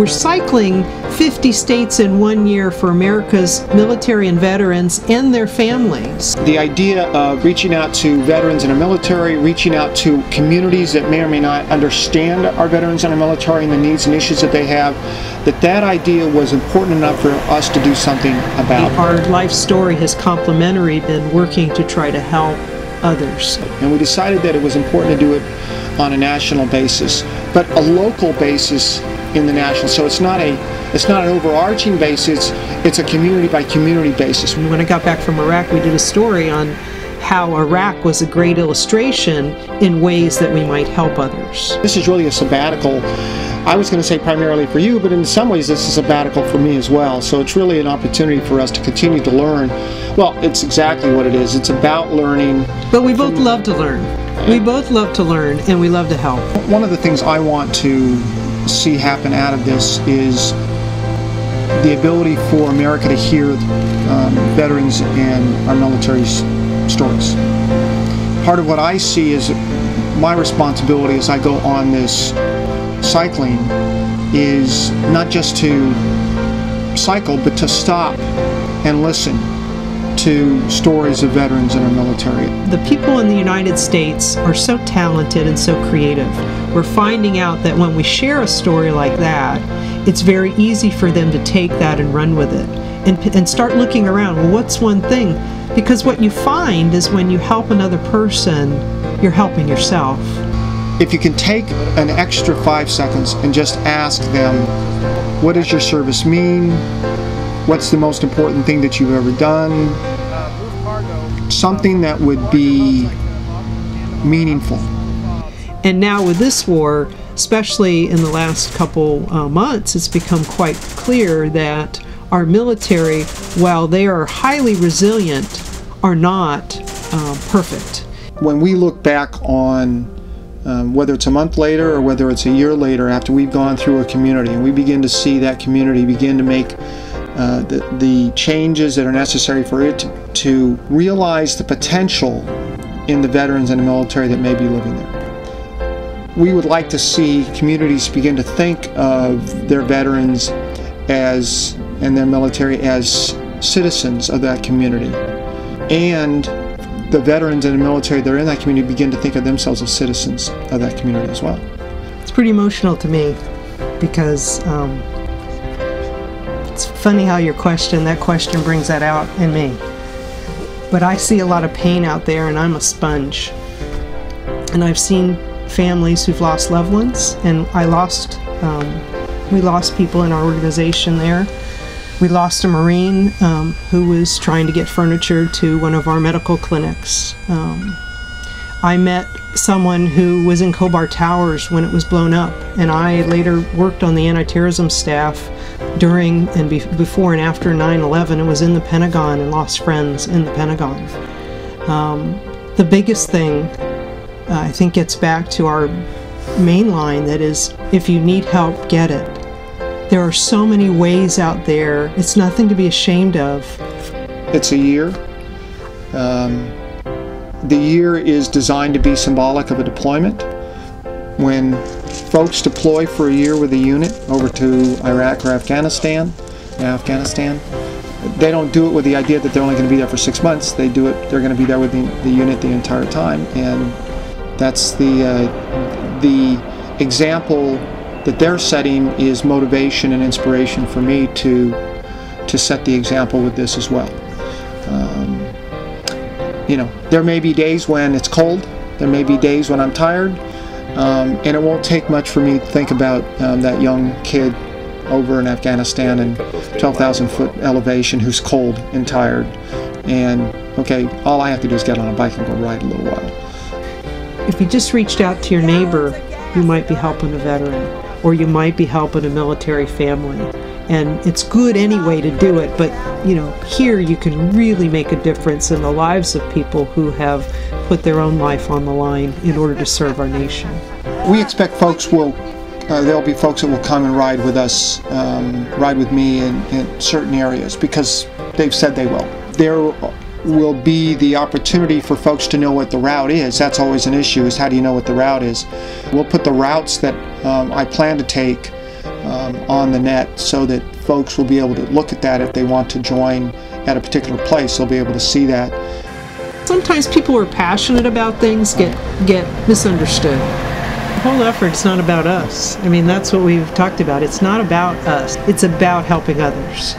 We're cycling 50 states in 1 year for America's military and veterans and their families. The idea of reaching out to veterans in our military, reaching out to communities that may or may not understand our veterans in our military and the needs and issues that they have, that idea was important enough for us to do something about. Our life story has complementary been working to try to help others. And we decided that it was important to do it on a national basis, but a local basis in the national. So it's not an overarching basis, it's a community by community basis. When I got back from Iraq, we did a story on how Iraq was a great illustration in ways that we might help others. This is really a sabbatical. I was going to say primarily for you, but in some ways this is a sabbatical for me as well. So it's really an opportunity for us to continue to learn. Well, it's exactly what it is. It's about learning. But we both love to learn. We both love to learn, and we love to help. One of the things I want to see happen out of this is the ability for America to hear veterans and our military's stories. Part of what I see is my responsibility as I go on this cycling is not just to cycle, but to stop and listen to stories of veterans in our military. The people in the United States are so talented and so creative. We're finding out that when we share a story like that, it's very easy for them to take that and run with it and start looking around. Well, what's one thing? Because what you find is when you help another person, you're helping yourself. If you can take an extra 5 seconds and just ask them, what does your service mean? What's the most important thing that you've ever done? Something that would be meaningful. And now with this war, especially in the last couple months, it's become quite clear that our military, while they are highly resilient, are not perfect. When we look back on whether it's a month later or whether it's a year later after we've gone through a community and we begin to see that community begin to make the changes that are necessary for it to realize the potential in the veterans and the military that may be living there. We would like to see communities begin to think of their veterans and their military as citizens of that community, and the veterans and the military that are in that community begin to think of themselves as citizens of that community as well. It's pretty emotional to me because it's funny how that question brings that out in me. But I see a lot of pain out there, and I'm a sponge. And I've seen families who've lost loved ones, and we lost people in our organization there. We lost a Marine who was trying to get furniture to one of our medical clinics. I met someone who was in Khobar Towers when it was blown up, and I later worked on the anti-terrorism staff during and before and after 9/11 and was in the Pentagon and lost friends in the Pentagon. The biggest thing I think gets back to our main line, that is, if you need help, get it. There are so many ways out there. It's nothing to be ashamed of. It's a year. The year is designed to be symbolic of a deployment. When folks deploy for a year with a unit over to Iraq or Afghanistan, they don't do it with the idea that they're only going to be there for 6 months. They do it, they're going to be there with the unit the entire time. And that's the example that they're setting is motivation and inspiration for me to set the example with this as well. You know, there may be days when it's cold, there may be days when I'm tired, and it won't take much for me to think about that young kid over in Afghanistan and 12,000 foot elevation who's cold and tired, and okay, all I have to do is get on a bike and go ride a little while. If you just reached out to your neighbor, you might be helping a veteran, or you might be helping a military family. And it's good anyway to do it, but you know, here you can really make a difference in the lives of people who have put their own life on the line in order to serve our nation. We expect there'll be folks that will come and ride with us, ride with me in certain areas, because they've said they will. There will be the opportunity for folks to know what the route is. That's always an issue, is how do you know what the route is? We'll put the routes that I plan to take on the net so that folks will be able to look at that if they want to join at a particular place. They'll be able to see that. Sometimes people who are passionate about things get misunderstood. The whole effort's not about us. I mean, that's what we've talked about. It's not about us. It's about helping others.